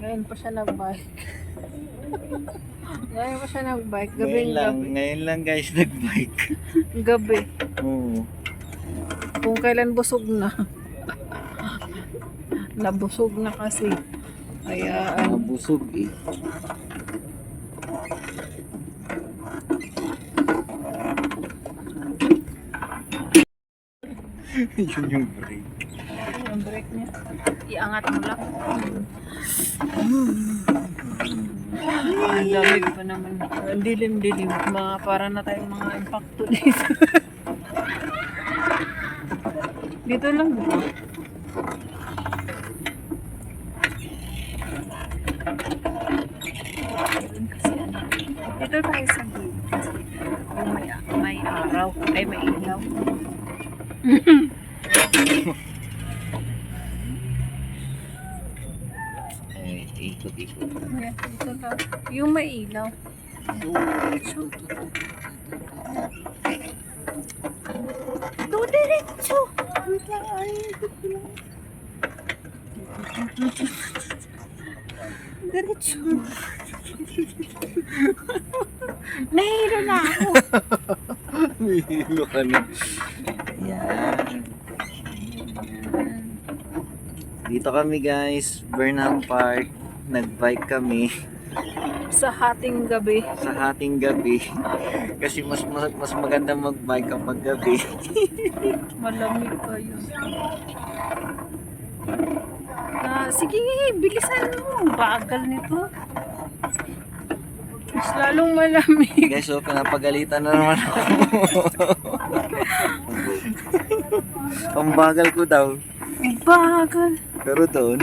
Ngayon pa siya nag-bike. Ngayon pa siya nag-bike. Ngayon lang guys nag-bike. Gabi. Oo. Kung kailan busog na. Nabusog na kasi. Kaya Busog eh. Yun yung break. yung break niya. Iangat mo lang. Ang lamig pa naman. Ang dilim-dilim. Mga para na tayong mga impacto dito. Dito lang. Dito tayo sa gate kasi may araw. Ay, may ilaw. Ikot-ikot. Ayan, dito lang. Yung may ilaw. Do diretso. Diretso. Nahilo na ako. Nahilo ka na. Yan. Dito kami guys, Burnham Park. Nag-bike kami Sa hating gabi. sa hating gabi. Kasi mas maganda mag-bike kapag gabi. Malamig kayo. Sige, bilisan mo. Bagal nito. Mas lalong malamig. Guys, so pinapagalitan na naman ako. Ang bagal ko daw. Bagal. Pero doon,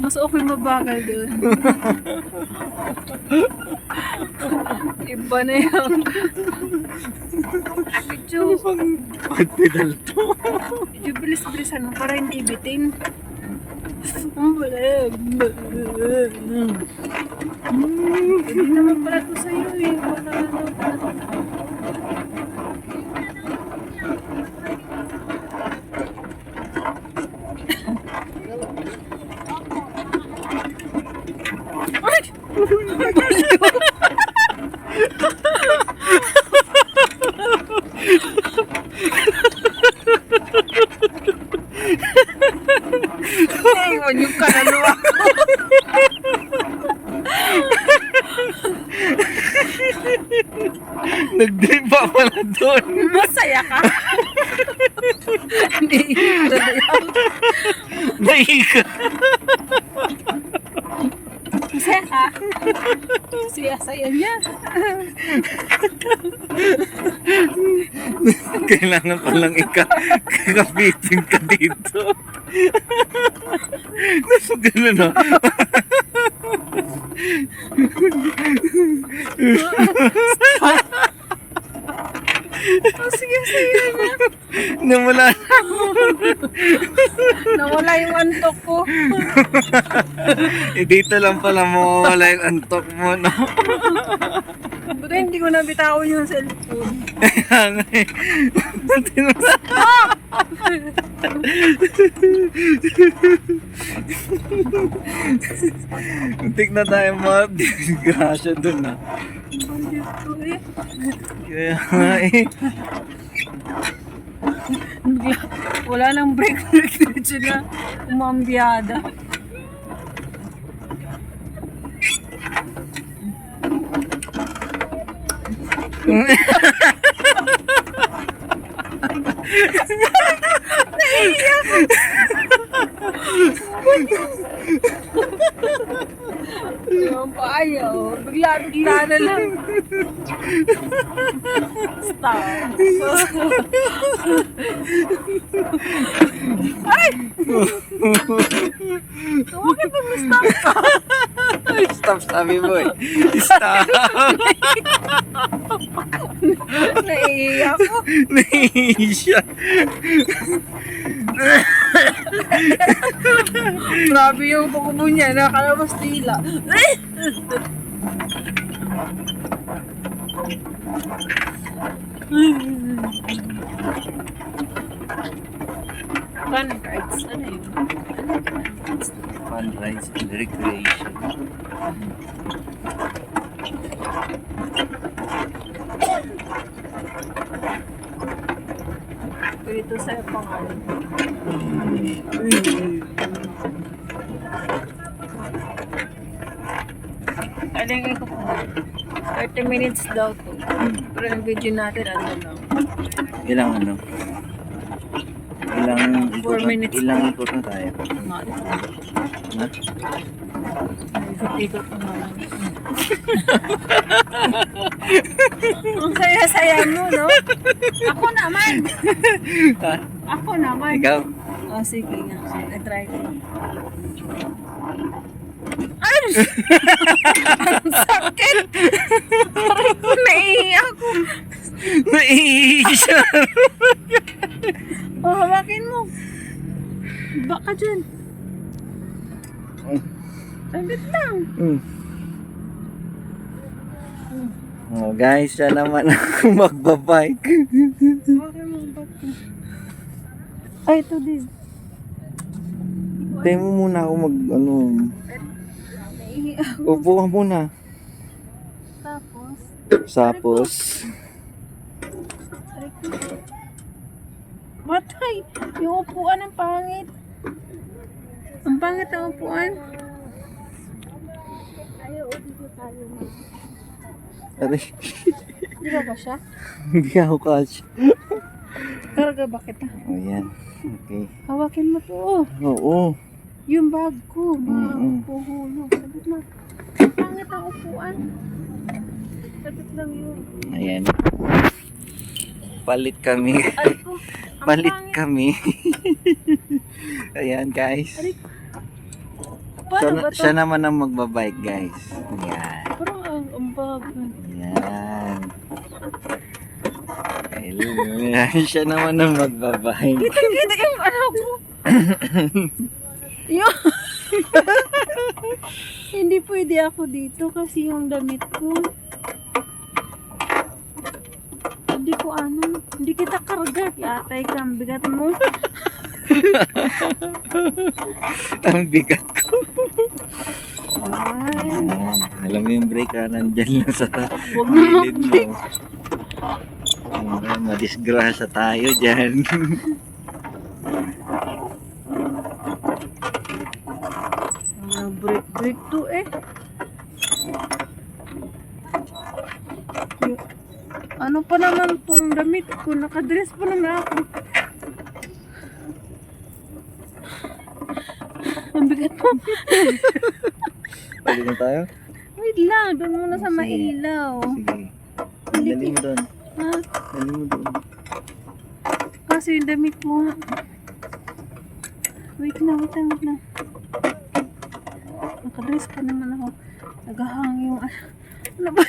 Mas okay mabagal doon. Iba na yan. Medyo, pag-pedal to. medyo bilis-bilisan mo para hindi bitin. Ang balag. Hindi naman pala ito sa'yo eh. Wala na. Iwan yung kaluluwa ko. Nag-drive pa pala doon. Masaya ka? Hindi. Naiika. Masaya ka? Siya-saya niya. Kailangan ko lang kakapitin ka dito. Nasa gano'n na. Sige, saya niya. Nawala na. Nawala yung antok ko. Dito lang pala mawawala yung antok mo, no? Buti hindi ko nabitawan yung cellphone. Muntik na tayo ma-disgrasya dun, ha? Dito eh. Kaya nga eh. Wala nang break. Diretso na umambiyada. Naiiyak ko. Yung paayo, bigla-bigla na lang. Stop. Ay! Bakit nag-stop ka? Stop, sabi mo eh. Stop. Naiiyak ko. Nahihiya. Grabe yung pagkubo niya, nakalabas tila. Fun rides. Ano yun? Fun rides and recreation. Ito sa pangalan. Alingin ko po. 30 minutes daw to. Pero yung video natin, ano lang. Ilang ano? Ilang 4 minutes. Ilang ikot na tayo? Na? Ikot ko na lang. Ang saya-saya mo, no? Ako naman. Ha? Ako naman. Ikaw? Oh, sige nga. I-try ko. Ay! Ang sakit! Parang ko naiiyak ako. Naiisa! Oh, hawakin mo. Baka dyan. Saglit lang. Oh guys, siya naman ako magbabike. Hawakin mo ang bag ko. Ay, ito din. Tayo mo muna ako ano. Naiiyak. Upo ka muna. Tapos, Tapos, matay! Yung upuan ang pangit. Ang pangit ang upuan. Ayaw, dito tayo na. aray, Di ba siya? hindi ako kasya. Karga ba kita? Oh yan, okay. Hawakin mo to. Oo. Yung bag ko. Mm-mm. Puhulog. Sabit na. Ang pangit ang upuan. Sabit lang yun. Ayan. Palit kami. Ay ko. Ang Palit pangit. kami. Ayan guys. Aray. Paano ba to? Siya naman ang magbabike guys. Ayan. Parang ang bag. Ayan. Ayan. Siya naman ang magbabike. Kita yung ano ko. Yun. Hindi pwede ako dito kasi yung damit ko. Hindi ko ano. Hindi kita karga. Atay ka. Ang bigat mo. Ang bigat ko. Ay. Ayan. Alam mo yung brake nandyan lang sa Huwag mo gilid mo. Ayan, madisgrasya tayo dyan. Break to eh. Yung- Ano pa naman tong damit ko? Nakadress pa naman ako. Ang bigat mo. Pwede na tayo? Wait lang, doon muna sa Sige. mailaw. Sige. Dali mo doon. Ha? Dali mo doon. Kasi yung damit mo. Wait lang, wait lang, wait lang. Nakadress pa naman ako. Nagahang yung ano ba?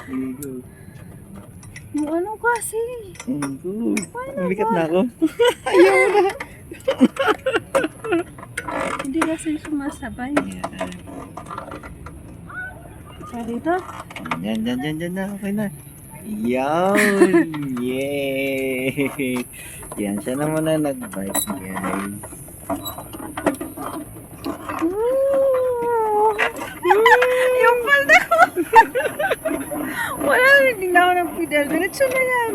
Sige, go. Yung ano kasi. Go. Paano Mabigat ba? na ako. Hindi kasi sumasabay. Ayan. Sa dito? Yan na. Okay na. Yan! Yay! Yan, siya naman na nag-bike, guys. Yung palda ko! Wala, hindi na ako ng pedal. Diretso na yan.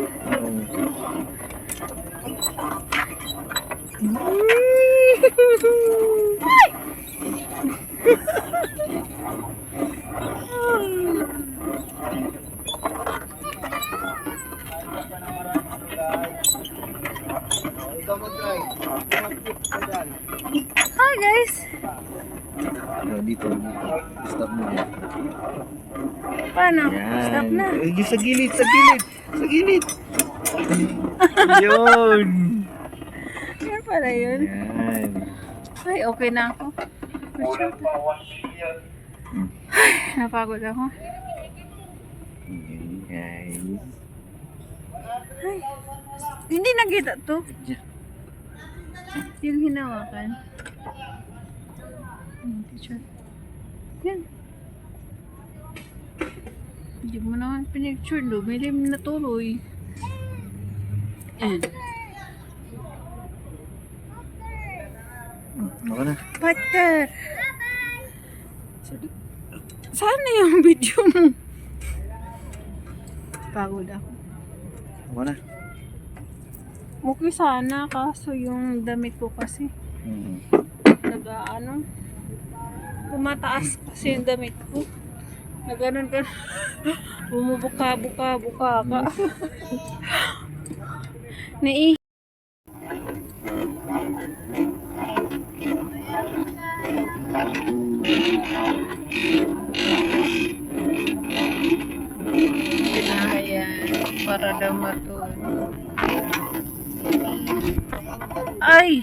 Hi guys! Dito. Stop mo yan. Paano? Yan. Stop na. Ay, sa gilid. Yun. Yan pala yun. Yan. Ay, okay na ako. Ay, napagod ako. Yan, guys. Ay, hindi nakita to. Yung hinawakan. Teacher. Yan. Hindi mo naman pinicture, lumilim na tuloy. Eh. Ako na. Butter. Sana yung video mo. Pagod ako. Ako na. Okay sana, kaso yung damit ko kasi nag-ano, tumataas kasi yung damit ko. Nagganon ka. Bumubuka-buka ka. Nai. Ayan, para daw matulog. Ay!